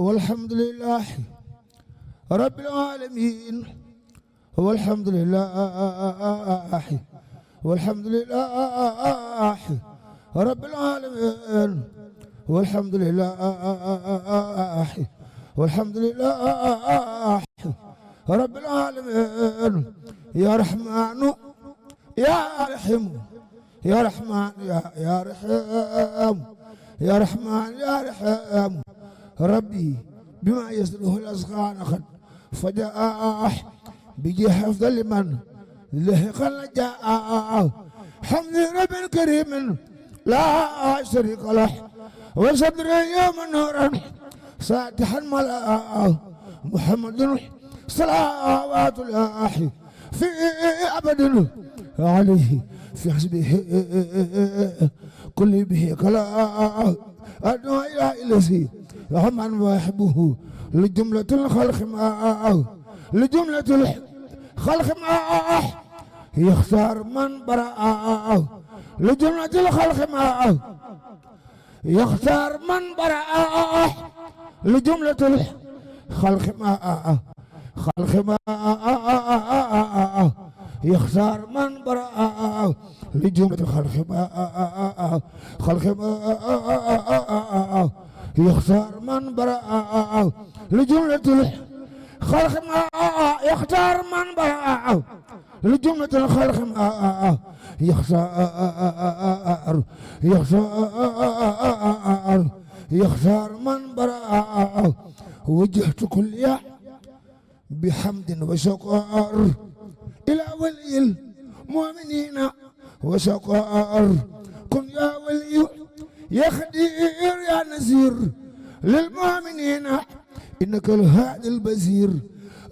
والحمد لله رب العالمين والحمد لله والحمد لله رب العالمين والحمد لله والحمد لله رب العالمين يا رحمن يا رحيم يا رحمن يا رحيم يا رحمن يا رحيم ربي بما يسره الأذقان قد فجاء بجي حفظ لمن لهق جاء حمد رب كريم لا شريك له وصدر يوم نورا ساتحا ملا محمد صلوات الله في أبد عليه في حسبه كل به كلا أدعو إلى إلسي رحمن ويحبه لجملة الخلق معه لجملة الخلق معه يختار من برأه لجملة الخلق معه يختار من برأه لجملة الخلق معه خلق معه يختار من برأه لجملة الخلق معه خلق معه يختار من برأه لجملة الخلق معه يختار من برأه لجملة الخلق معه يختار من برأه وجهت كل بحمد وشكر إلى ولي المؤمنين وشكر كن يا ولي يا خدير يا نزير للمؤمنين إنك الهادي البزير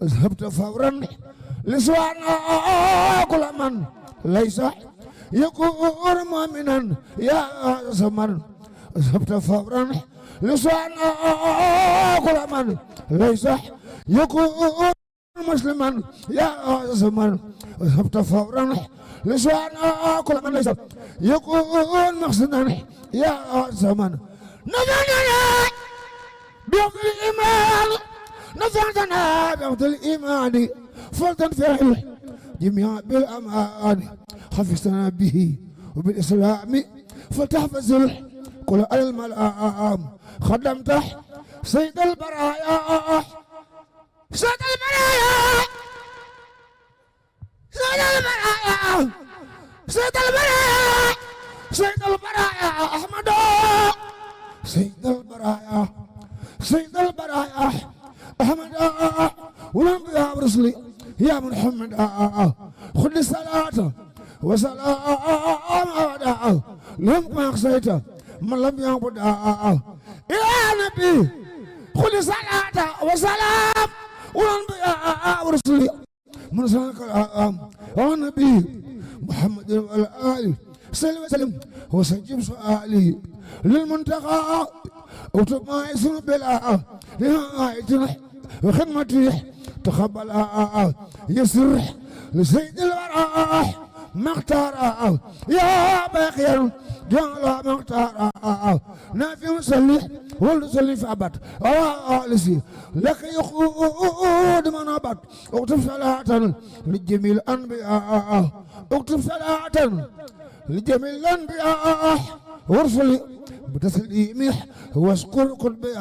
اذهبت فورا لسوانا كل من ليس يكون مؤمنا يا زمن اذهبت فورا لسوانا كل من ليس يكون مسلما يا زمن اذهبت فورا لسوانا كل من ليس يكون محسنا يا زمن نفعنا بيوم الإيمان نفعنا بيوم الإيمان فلتنفعل جميع بالأمان حفظنا به وبالإسلام فلتحفظ كل الملام خدمت سيد البرايا سيد البرايا سيد البرايا سيد البرايا سيد البرايا أحمد سيد البرايا سيد البرايا أحمد والأنبياء ورسلي يا محمد خذ الصلاة وسلام أبدا لم أقصيت من لم يعبد يا نبي خذ الصلاة وسلام والأنبياء ورسلي من سلك النبي محمد والآل صلى وسلم وسجب سؤالي للمنتقى اكتب ما يسر بلا نهاية وخدمتي تقبل يسر لسيد الوراء مختار يا باقي جعل مختار نافع صلي ولصلي في أبد لسي لك يقود من أبد اكتب صلاة لجميع الأنبياء اكتب صلاة لجميع الأنبياء ورسلي بتسليمه واشكر قلبي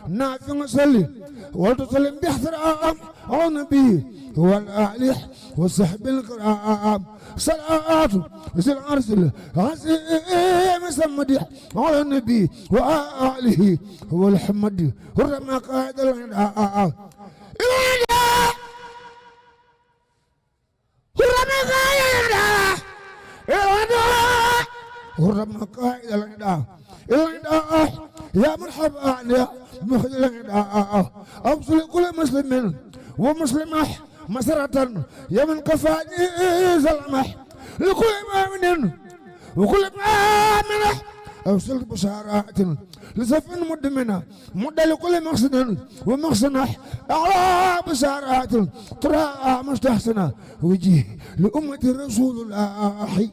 نافع صلي وتصلي باحترام على النبي والآله والصحب الكرام صلاة زل أرسل عزيم سمدح على النبي وآله والحمد ورمى قائد الغناء ورمى قائد الغناء يا مرحبا يا مخرج الغناء أوصل كل مسلم ومسلمة مسرة يا من كفاني زلمة لكل مؤمن وكل مؤمنة أوصل بشارات لسف مدمنة مد لكل محسن ومحسنة أعلى بشارات ترى مستحسنة وجيه لأمة رسول الله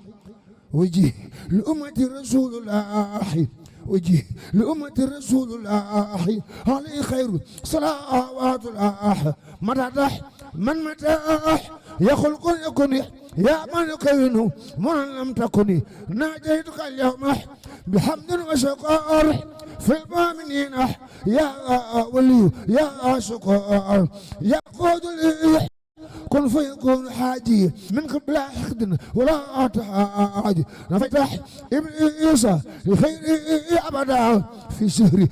وجيه لأمة رسول الله وجه لأمة رسول الله عليه خير صلوات الله مدح من مدح يخلق يكون يا من يكون من لم تكن ناجيتك اليوم بحمد وشكر في المؤمنين يا ولي يا شكر يا قود لي كن فيكون حاجي من قبل حقد ولا تحاج نفتح ابن عيسى لخير ابدا في شهري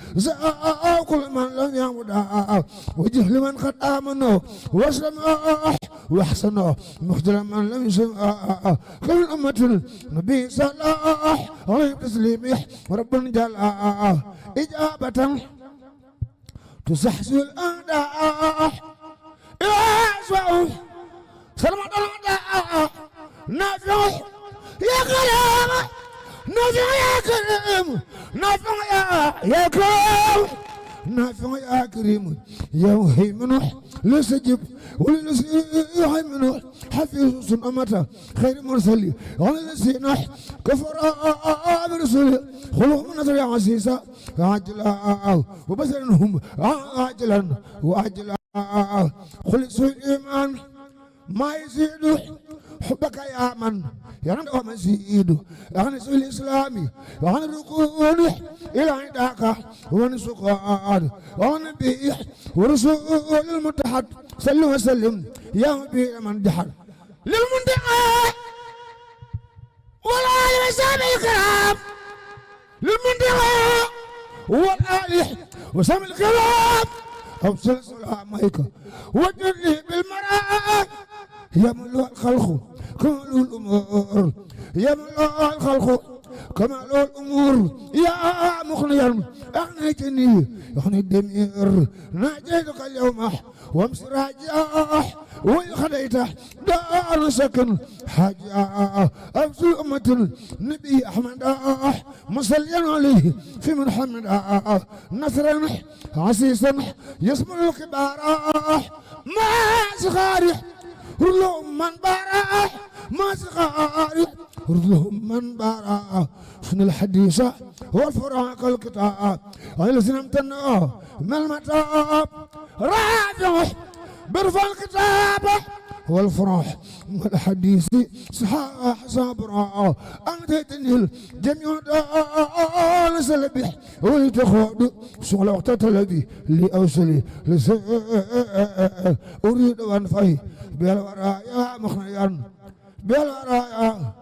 كل من لم يعبد وجه لمن قد امنوا واسلم واحسنوا مخجل من لم يسلم كل امه النبي صلى الله عليه وسلم رب جل اجابه تزحزح الاعداء سلام الله نافع يا كريم نافع يا كريم نافع يا كريم نافع يا كريم يا مهيمن لسجب وللسيهيمن حفيظ أمته خير مرسل وللسينح كفر برسل خلوه من نظر عزيزة عاجلا وبسرنهم عاجلا وعاجلا خلص الإيمان ما يزيد حبك يا من يعني هو مزيد يعني سوء الإسلامي يعني ركون إلى عندك ونسقان ونبي ورسول المتحد صلوا وسلم يا نبي من جحد للمنتقى والآل وسام الكرام للمنتقى والآل وسام الكرام أبصر سلامك وجدني بالمرأة يا ملوء الخلق كمال الأمور يا ملوء الخلق كمال الأمور يا مخليا أغنيتني يعني الدمير ناجيتك اليوم وامس راجع وخديته دار سكن حاجة أبصر أمة النبي أحمد مصليا عليه في محمد نصرا عسيسا يسمع الكبار ما صغاري رلهم من بارا ما صغاري رلهم من بارا شن الحديث والفراق الكتاب الذين امتنوا من المتاب راجع برفع الكتاب والفرح والحديث صحاح صبرا أنت تنهل جميع دول سلبي ويتخوض شغل وقت تلبي لأوصلي أريد أنفعي بالوراء يا مخنيان بالوراء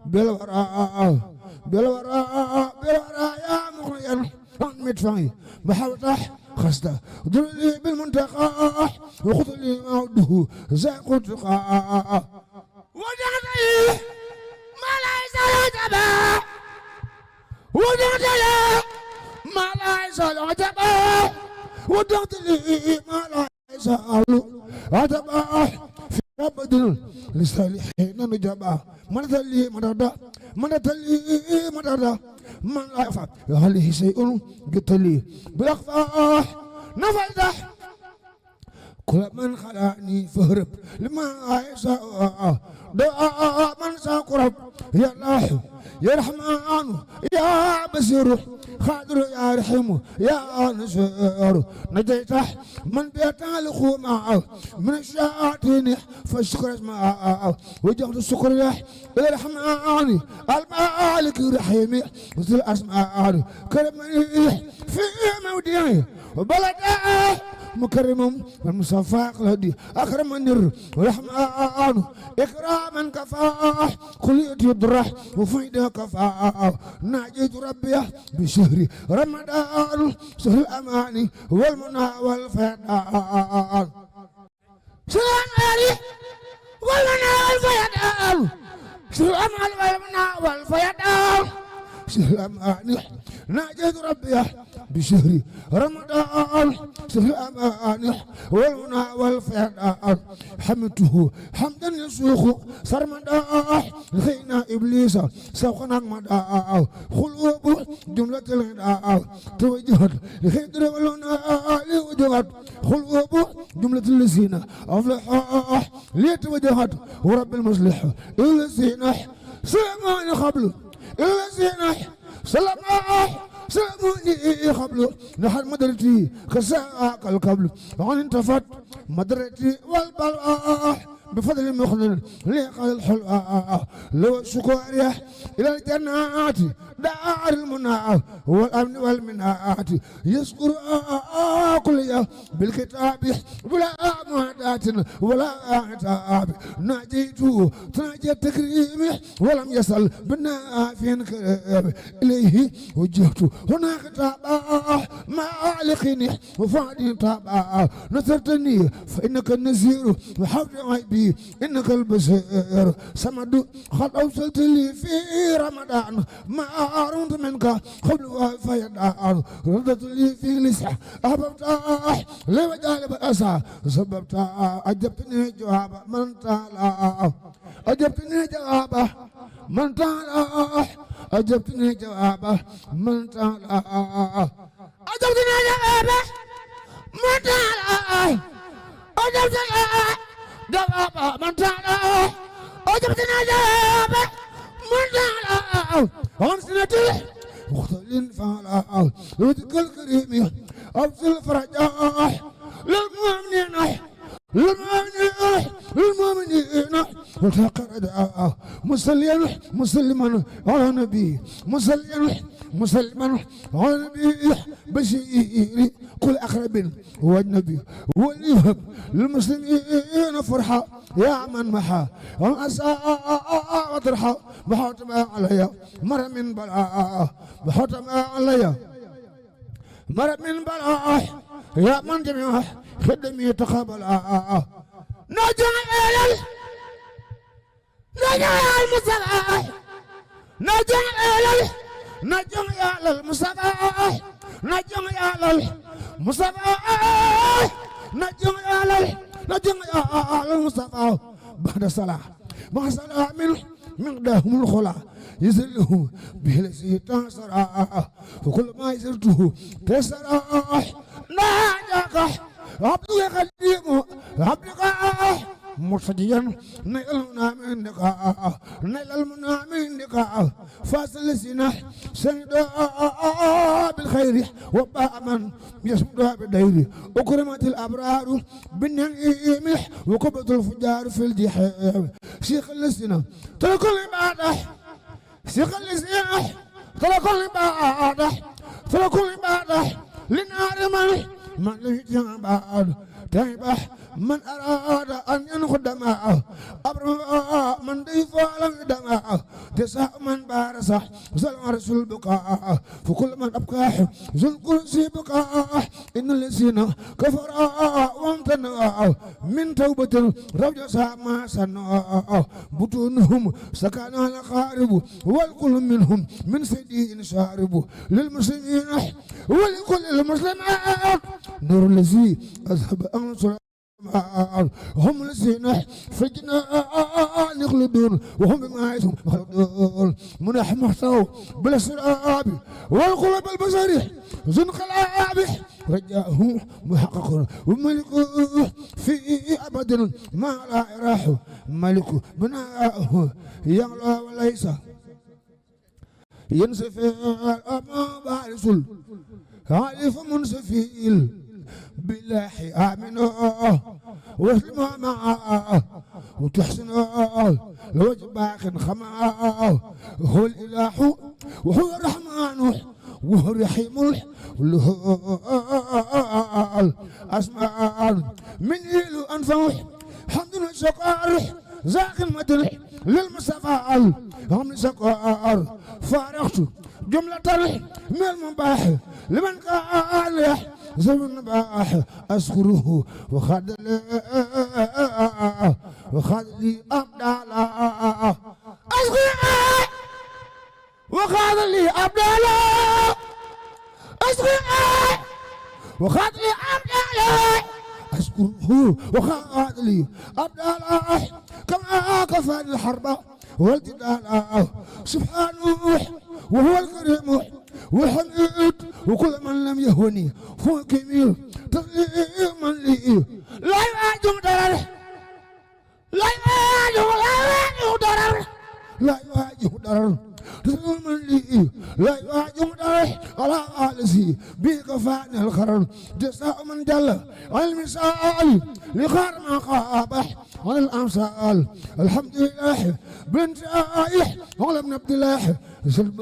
بالوراء بالوراء بالوراء يا مخنيان مدفعي بحوتح خسته دلني بالمنتقى وخذ لي موده زاق تقى وجعتني ما ليس يعجبه وجعتني ما ليس يعجبه وجعتني ما ليس يعجبه في أبد للصالحين نجبه من تلي مددا من تلي مددا من لا يفعل هل شيء قتلي بالأخفاء نفذ كل من خلاني فهرب لما يشاء دعاء من ساقرب يا الله يا رحمن يا بصير خادر يا رحيم يا نصير نجيته من بيت الخوم من الشياطين فاشكر اسمه وجهت الشكر له الرحمن المالك الرحيم وذي الاسماء كرمني في مودعي وبلده مكرم والمصفى الذي أكرم النر ورحمن إكراما كفاه كلية الدرح وفيدة كفاه ناجيت ربي بشهر رمضان شهر الأمان والمنى والفيضان شهر الأمان والمنى والفيضان شهر الأمان والمنى والفيضان شهر الأمان ناجيت ربي بشهر رمضان شهر الأمان والمنى والفيضان حمدته حمدا يسوق سرمدا لخينا إبليس سوقنا مدى خلوب جملة الغداء توجهت لخيدر ولنا لوجهت خلوب جملة الذين أفلحوا ليتوجهت ورب المصلح الذين سلمان قبل الذين سلمان سلموني قبل نحن مدرتي كساق القبل عن انتفت مدرتي والبلاء بفضل مخلل لقى الحلقة لو شكوريا إلى الجنات دار المنى والأمن والمنات يذكر كل بالكتاب ولا معدات ولا عتاب ناجيته تناجي التكريم ولم يسأل بنا في كريم إليه وجهت هناك تابع مالقني وفادي تابع نصرتني فإنك النزير وحفظ عيبي إنك البصير سمد قد أوصلت لي في رمضان ما أرمت منك قبل وفيدان ردت لي في لسع أحببت لوجال بأسى سببت أجبتني جواب من تعالى أجبتني جواب من تعالى أجبتني جواب من تعالى أجبتني جواب من تعالى أجبتني جواب من تعالى أجبتني جواب من تعالى أنسنتي مختلين فعلا رزق الكريم أفضل فرجاء للمؤمنين للمؤمنين وتقرد مسلما على نبي مسلما على نبي بشير كل أقرب هو النبي وليهب للمسلمين فرحة يا من محا وأساء وطرحة بحوت ما عليا مر من بلاء بحوت ما عليا مر من بلاء يا من جميع خدمي تقبل نجع المصطفى نجع المصطفى نجع المصطفى بعد صلاة مع صلاة من دهم الخلا يزله بهلسي تسرع وكل ما يزرته تسرع ناجاك عبدك قديم عبدك مرتديا نيلنا منك نيل المنى منك فاصل سنة سندا بالخير وباء من يسمد بالدير أكرمت الأبرار بالنعيم وكبت الفجار في الجحيم شيخ السنة ترك العبادة شيخ السنة ترك العبادة ترك العبادة لنار من لجان بعد تيبه من أراد أن ينخد معه أبرم من ضيف على دماء تسع من بارسه زل رسول بقاء فكل من أبقاه زل كرسي بقاء إن الذين كفروا وامتنعوا من توبة رجع ما صنعوا بطونهم سكن على خارب والكل منهم من سدين شارب للمسلمين ولكل المسلمات نور الذي أذهب أنصر هم الذين في الجنان يخلدون وهم بمعيشهم يخلدون منح محتوى بالأسراب والقلب البصري زنق العاب رجاءه محقق وملكه في أبد ما لا يراح ملكه بناءه يغلى وليس ينسفي الأمام بارسل عارف منسفيل بالله آمنوا واسلموا معه وتحسنوا الوجه باق خماء هو الإله وهو الرحمن وهو الرحيم وله أسماء من إله أنفوح حمد الشكر زاق المدرح للمصطفى هم سكر فارقت جملة من المباح لمن كان زمن باح أذكره وخد لي أبدال أذكره وخد لي أبدال أذكره وخد لي أبدال أذكره وخد لي أبدال كما كفى الحرب والجدال سبحانه وهو الكريم والحميد وكل من لم يهوني هو كميل تقليما لي لا يواجه ضرر لا يواجه ضرر تسلم من لي لا يواجه داح على آلسي بيك فاني الخرن جزاء من جل المسائل لخار ما قابح عن الأمثال الحمد لله بنت آيح على ابن عبد الله سلب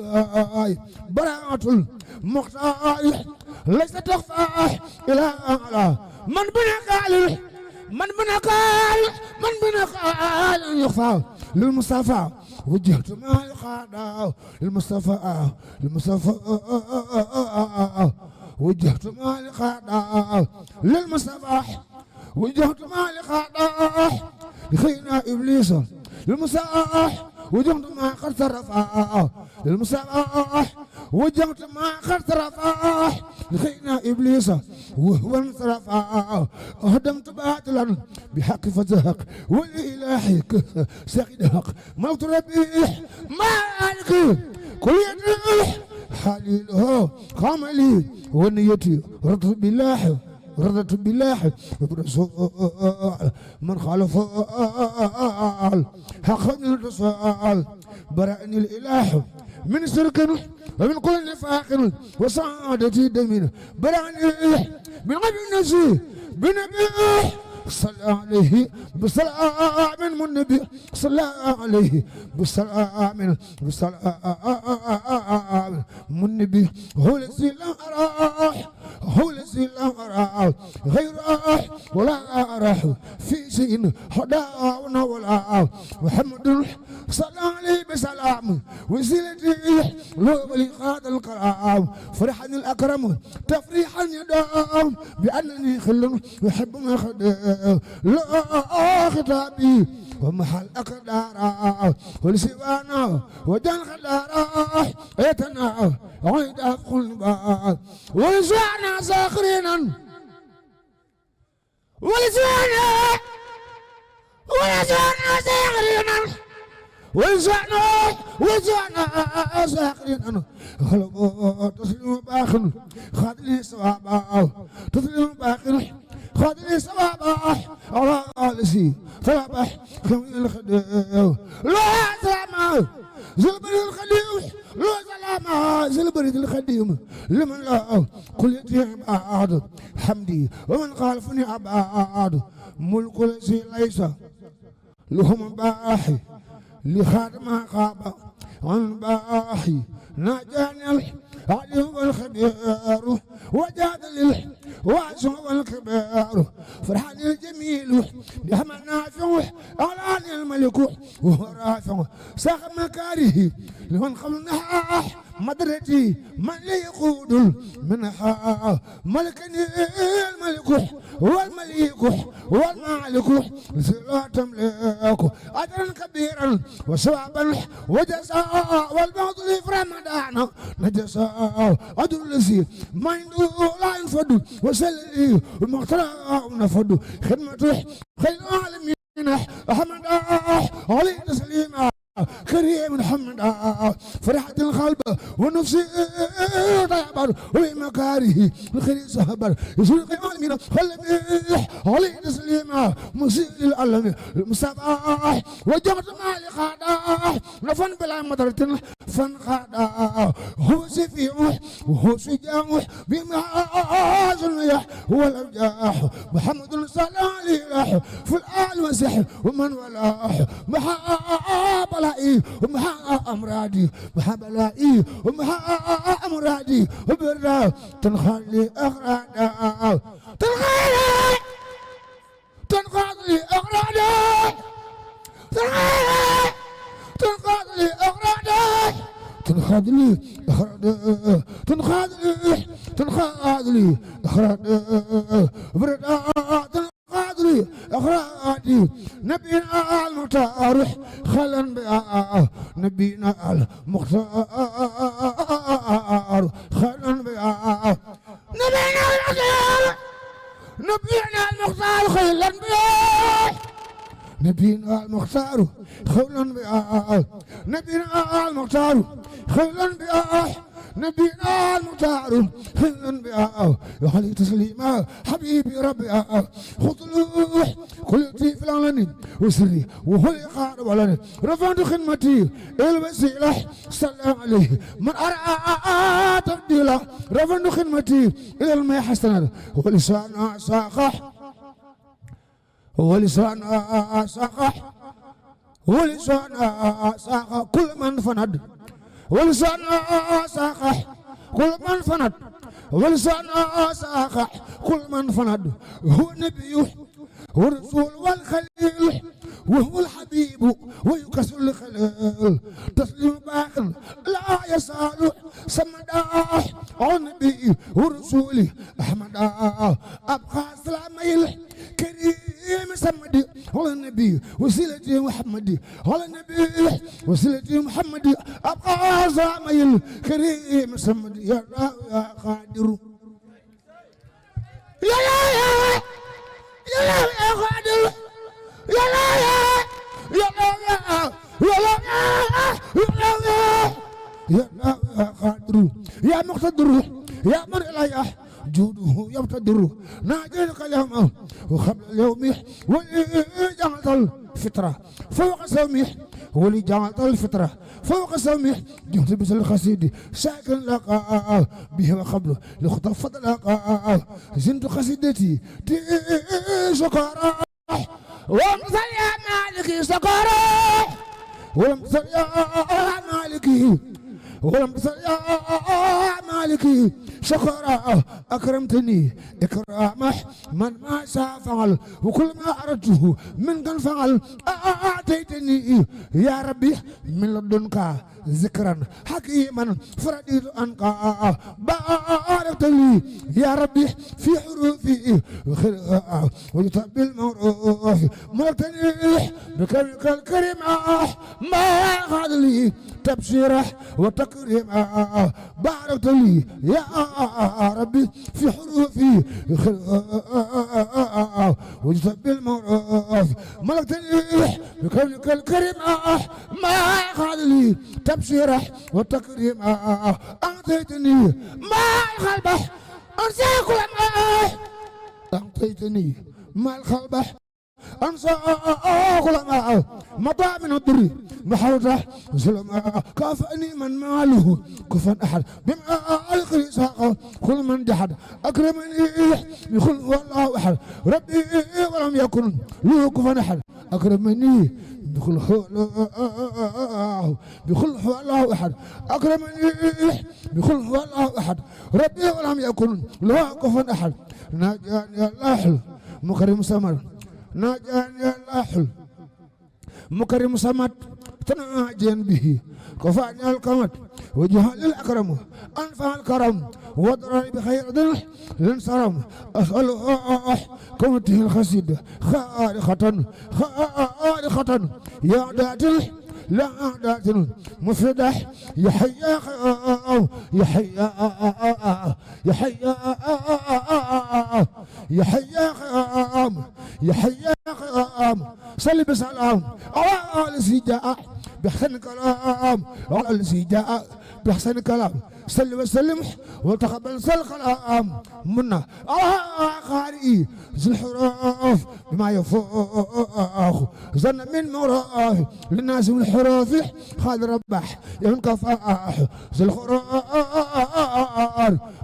آي براءة المختار ليس تخفى إلى أعلى من بنك يخفى للمصطفى وجهت ما يخادا للمصطفى وجهت ما يخادا للمصطفى وجهت ما يخادا لخينا إبليس للمصطفى وجهت ما قد صرفا للمصطفى وجهت ما قد صرفا لخينا إبليس وهو انصرف هدمت باطلا بحق فزهق والإله سقي حق موت ربيح مالك كل يدريح حالي له قاملي ونيتي رضت بالله وبرسول من خالف حق من الرسول برأني الإله من سرك ومن كل نفاق وسعادتي دمين برأني من غير النسي بنبي صلى عليه بسلام من النبي صلى عليه بسلام من النبي هو الذي لا أراه غير ولا أراه في شيء حدانا ولا محمد صلى عليه بسلام وسيلتي لو بلغات الكرام فرحني الأكرم تفريحا يدام بأنني خل يحب ما خدام لا خطابي ومحل أقدار ولسوانا وجل خدار يتنا عيد أفقل بار ولسوانا ساخرينا ولسوانا ساخرينا وزعنا ساخرين أنا خلق تسلم باخن خادني سوابا تسلم باخن خادني سوابا على آلسي فلابح خمين الخديو لا سلام زلبري الخديو لا سلام زلبري الخديو لمن لا كل يتيم أعاد حمدي ومن خالفني أبعاد ملك الذي ليس لهم باحي لخادم خاب عن باحي ناجاني العلي والخبير وجاد الواسع والكبير فرحان الجميل بحمد نافع أعلاني الملك وهو رافع ساق مكاره لمن قبلنا مدرتي من يقود منها ملكني الملك والمالك لا تملك أجرا كبيرا وثوابا وجزاء والبعض في رمضان نجزاء أجر الذي ما عنده لا ينفد وسلي المختار نفد خدمته خير العالمين أحمد علي تسليما كريم محمد فرحة القلب ونفسي طيبر ومكاره الخير سهبر يسوق العالمين خلبيح علي تسليما مسيء للعالم المصطفى وجهت مالي خادا نفن بلا مدرة فن خادا هو سفيح وهو شجاع بما زنيح هو الأبجاح محمد صلى الله عليه في الآل وسح ومن ولاح محاب ومحا أمرادي محا بلائي ومحا أمرادي وبرا تنخلي أغرادا تنخلي أغرادا تنخلي أغرادا تنخلي أغرادا تنخلي أغرادا برا قادري أخرادي نبينا المختار خلن بها نبينا المختار خلن بها نبينا المختار خلن بها نبينا المختار خلن بها نبينا المختار خلن بها نبينا المختار خلن بها يا علي تسليما حبيبي ربي خذلوح كل في العلن وسري وهو يقارب علني رفعت خدمتي الوسيلة صلى عليه من أرى تبديله رفعت خدمتي إلى الماء حسنا ولسان ساقح ولسان ساقح ولسان ساقح كل من فند ولسان ساقح كل من فند ولسان ساقح كل من فند هو نبي والرسول والخليل وهو الحبيب ويكسر الخليل تسليم باق لا يسال سمداه النبي ورسوله احمد ابقى سلامي كريم سمدي على النبي وسيلتي محمدي على النبي وسيلتي محمدي ابقى سلامي كريم سمدي يا قادر يا يا يا قادر يا يا يا قادر يا مقتدر يا من إليه جوده يبتدر ناجيك اليوم وقبل اليوم ولجعلت الفطرة فوق سومي ولجعلت الفطرة فوق سومي جهد بس الخسيد ساكن لقاء به وقبله لخطف فضلقاء زنت خسيدتي شكرا وامثل يا مالكي سكرا وامثل يا مالكي وامثل يا مالكي شكرا أكرمتني إكرامه من ما فعل وكل ما أردته من قد فعل أعطيتني يا ربي من لدنك ذكرا حكيما فرديت عنك باركت لي يا ربي في حروفي ويطب المعروف ملكتني بكرمك الكريم ما غاد لي تبشيره وتكريم باركت لي يا ربي في حروفي ويطب المعروف ملكتني بكرمك الكريم ما غاد لي تبشيره وتكريم أعطيتني ما الخلبه أنسى كل ما أعطيتني ما الخلبه أنسى كل ما مضى من الضر محوته سلم كافأني من ماله كفن أحد بما ألقي ساقه كل من جحد أكرمني بكل والله أحد ربي ولم يكن له كفن أحد أكرمني بكل هو الله أحد أكرمني بكل هو الله أحد ربي ولم يكن له كفوا أحد ناجاني الله مكرم سمر ناجاني الله مكرم سمت تناجين به كفاني القمت وجهال الأكرم أنفع الكرم وضرر بخير ذنح لنصرم أسأله كمته الخسيد خارقة يا داتل لا داتل مفردة يحيى يحيى يحيى يحيى يحيى صلي بسلام على السجاء بحسن كلام على السجاء بحسن كلام صلي وسلم وتقبل الكلام منا قارئ ذي الحروف بما يفوق ظن من مراح للناس من الحروف خالد ربح ينكفاح ذي الحروف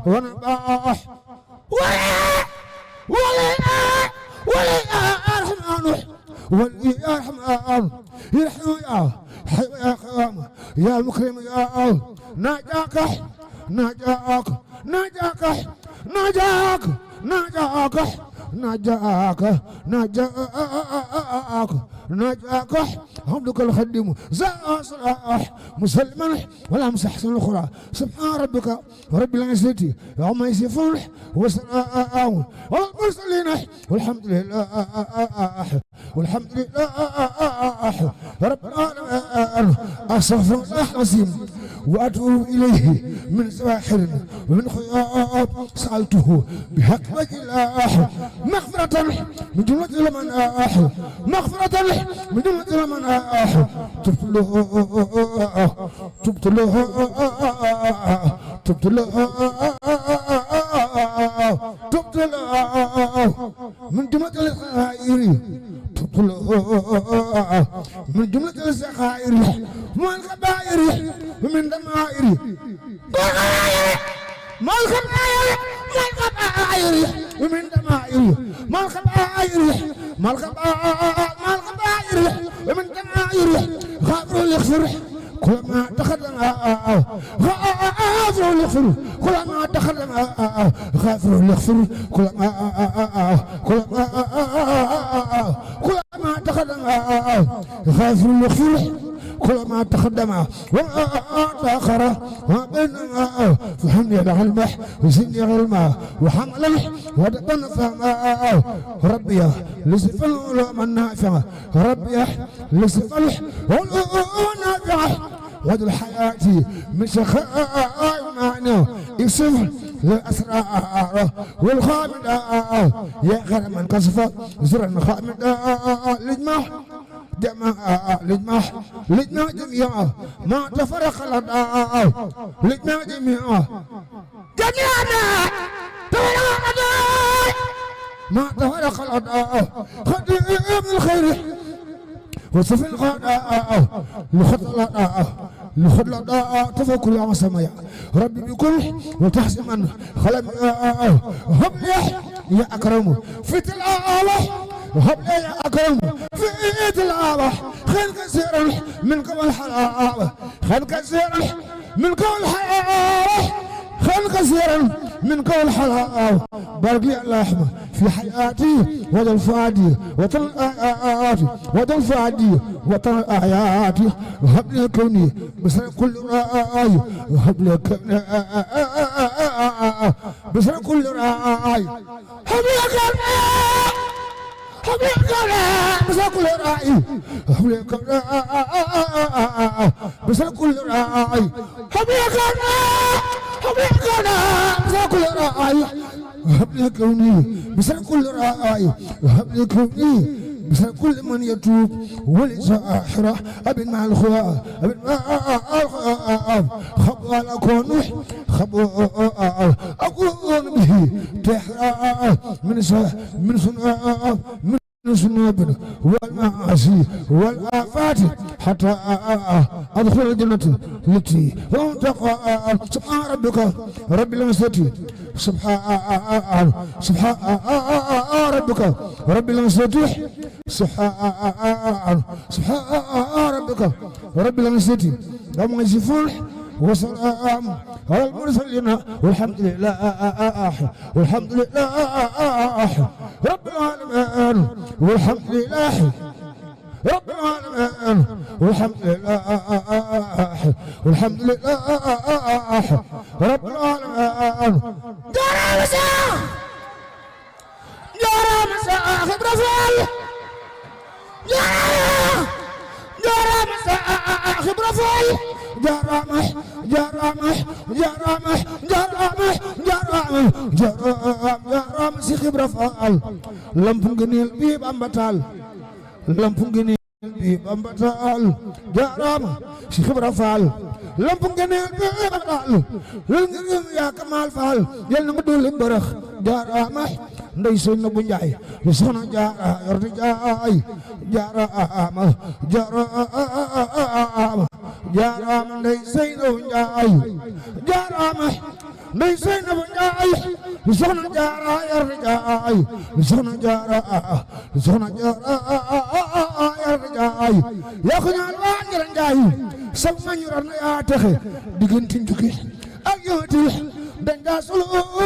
ونباح ولا الرحمن والرحمن يرحم يا حي يا قوام يا مكرم يا ناجاك ناجاك ناجاك ناجاك ناجاك ناجاك ناجاك ناجاك حمدك الخدم زاء صلاح مسلما ولا مسحسن الأخرى سبحان ربك رب العزة عما يصفون وسلام والمرسلين والحمد لله والحمد لله رب العالمين أستغفر الله العظيم وأتوب إليه من سواحر ومن خياب سألته بحق وجه الله مغفرة من جملة من مغفرة من جملة من تبت له تبت له تبت له تبت له من جملة الخير ديني تطلع من جملة السخائر والكبائر ومن دمائر ما الخبائر ومن دمائر ما الخبائر ومن دمائر غافر يغفر كل ما تقدم غافر يغفر كل ما تقدم غافر يغفر كل ما تقدم غافر يغفر كل ما تقدم وتأخر وبينما فهم يدع المح وزن الماء وحمل ودبن فما ربي لسف العلوم النافعة ربي لسف العلوم النافعة ود الحياة من شخاء معنى يسف للأسرار والخامد يا غير من كسف زر الخامد لجمع لجمع جميعا ما تفرق الأداء لجمع جميعا ما تفرق الأداء خديم الخير وصف الغداء لخد الأداء تفكر يا سمايا ربي بكل وتحسما خلم هب يا أكرم في تلاوة هب يا أكرم في تلاوة خير كثير من قبل حلاوة خير كثير من قبل حلاوة خير كثيرا من قول حلاوة بارك لي اللهم في حياتي وذل فادي وطل آياتي وذل فادي وطل آياتي وهب لي كوني بسر كل رأي وهب لي كوني بسر كل رأي هب لي كوني بسر كل رأي هب لي كوني بسر كل رأي هب لي كوني بسر كل رأي وهب لي كوني بسر كل رأي وهب لي كوني بسر كل من يتوب وليس آخرة أبن مع الخواء أبن مع الخواء خبوا على كونوح خبوا أكون به تحرى من سنوبنا والمعاصي والآفات حتى أدخل الجنة التي وانتقى سبحان ربك رب العزة سبحان ربك رب العزة سبحان ربك رب العزة عما يصفون وسلام على المرسلين والحمد لله رب العالمين والحمد لله رب العالمين والحمد لله رب العالمين جارة مساء خبر فال جارة مساء خبر فال جرام si Xibra Faal lampu ngëneel bi Bamba taal lampu ngëneel bi Bamba taal jaraam si Xibra Faal lampu ngëneel bi Bamba taal lul ngëm yaa Kamal Faal yal na nga dolli mbërëx jaraam ndey seen bu njaay lu soxna jaara yor di jaay jaraam ndey seen bu njaay jaraam ndey seen bu njaay lu soxna jaara yor di jaay lu soxna jaara yor di jaay yaa ko ñaan waa njëriñ njaay sag ma ñu rar na yaa texe diggante njukki ak yooti dañ daa solo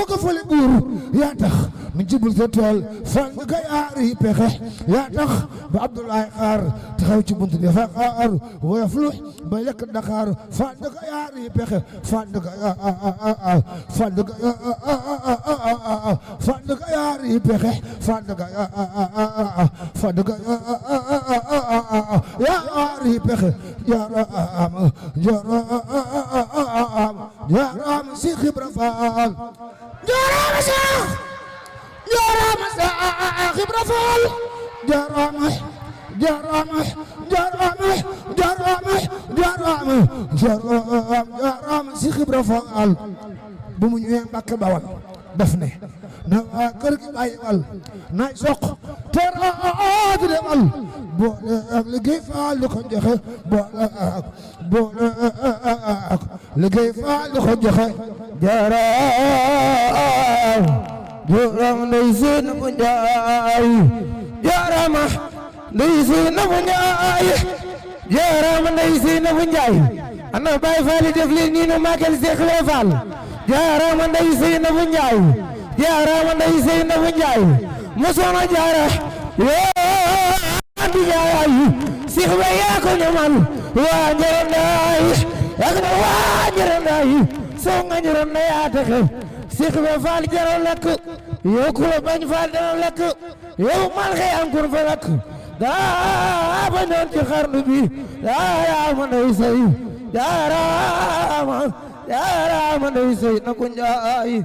ko fële buur yaa tax mu jibul sa tool fan nga yaari pexe yaa tax ba Abdoulaye xaar taxaw ci buntu bi fa xaar woyof lu ba lekk Dakar fan nga yaari pexe fan nga yaari pexe fan nga yaari pexe jaraam si Xibra Faal jaraam si Xibra Faal jaraam si Xibra Faal bu mu ñëwee Mbàkke Bawal daf ne na waa kër gi bàyyi wal naay soq teraat demal boole ak liggéey faal di ko joxe boole ak liggéey faal di ko joxe jaaraam jaaraam ndey Seynabu Njaay jaaraama ndey Seynabu Njaay jaaraama ndey Seynabu Njaay ana Baay Faal yi def leen nii nu màggal Seex Ibra Faal jaaraama ndey Seynabu Njaay jaaraama ndey Seynabu Njaay mosoona jaara yoo di jaay Seex Ibra yaa ko ñamal waa njarandaay ak na waa njarandaay soo nga njaranda yaa taxe Seex Ibra Faal jara lekk yow ku la bañ Faal dana lekk yow mal xëy am kur fa lekk daa bañoon ci xarnu bi jaaraama ndey sey jaaraama ndey Seynabu Njaay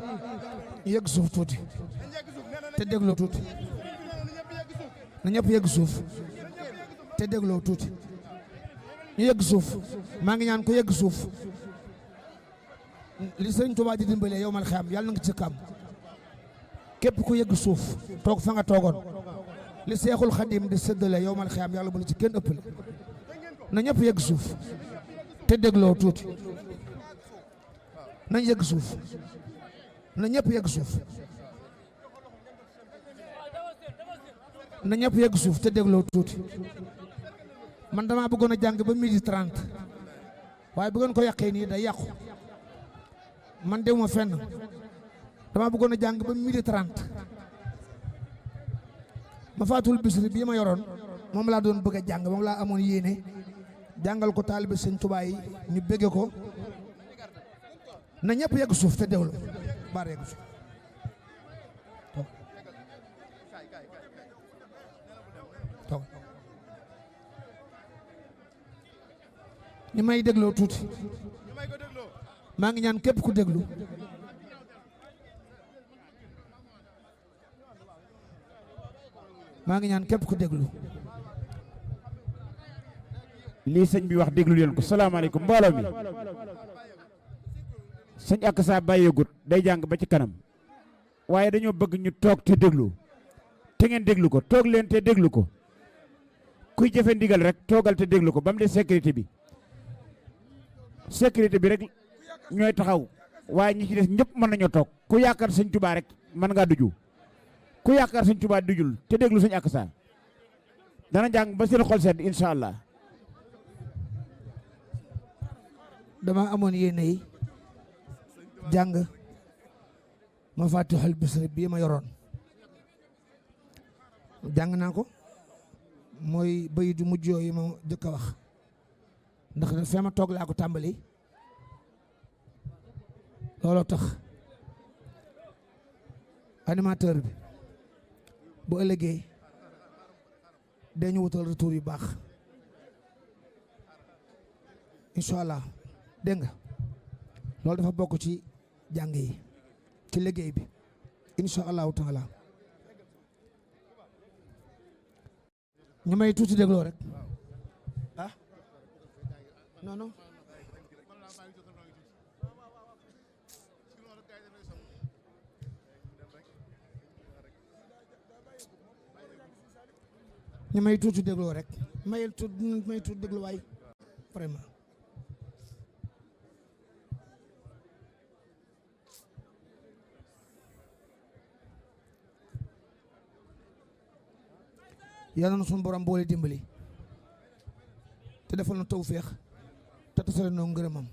yegg suuf tuuti te dégloo tuuti na ñëpp yegg suuf te dégloo tuuti ñu yegg suuf maa ngi ñaan ko yegg suuf li Sëriñ Tuubaa di dimbalee yow mal xam yàlla na nga ci kam képp ku yegg suuf toog fa nga toogoon li Seexul Xadim di séddale yow mal xam yàlla bu la ci kenn ëppale na ñëpp yegg suuf te dégloo tuuti nañ yegg suuf na ñëpp yegg suuf na ñëpp yegg suuf te dégloo tuuti man dama bëggoon a jàng ba 12h30 waaye bu ngeen ko yàqee nii day yàqu man demuma fenn dama bëggoon a jàng ba 12h30 ma faatul Bisri bii ma yoroon moom laa doon bëgg a jàng moom laa amoon yéene jàngal ko taalibe Sëñ Tuubaa yi ñu bëgge ko na ñëpp yegg suuf te déglu baar yegg suuf toog ñu may dégloo tuuti maa ngi ñaan képp ku déglu maa ngi ñaan képp ku déglu lii sëñ bi wax déglu leen ko salaamaaleykum mbooloo mi sëñ ak saa bàyyeegut day jàng ba ci kanam waaye dañoo bëgg ñu toog te déglu te ngeen déglu ko toog leen te déglu ko kuy jëfe ndigal rek toogal te déglu ko ba mu des sécurité bi rek ñooy taxaw waaye ñi ci des ñëpp mën nañoo toog ku yaakaar sëñ Tuubaa rek mën ngaa duju ku yaakaar sëñ Tuubaa dujul te déglu sëñ ak saa dana jàng ba seen xol sedd incha allah. dama amoon yéene yi jàng Mafatihul Bichri bii ma yoroon jàng naa ko mooy bayit yu mujj yooyu ma jëkk a wax ndax fee ma toog laa ko tàmbali looloo tax animateur bi bu ëllëgee dañu wutal retour yu baax incha allah dégg nga loolu dafa bokk ci jàng yi ci liggéey bi incha allahu taala ñu may tuuti dégloo rek ah non non ñu may tuuti dégloo rek may tuuti déglu waay vraiment yàlla na suñu borom boole dimbali te defal na tawféex te tasale noo ngërëmam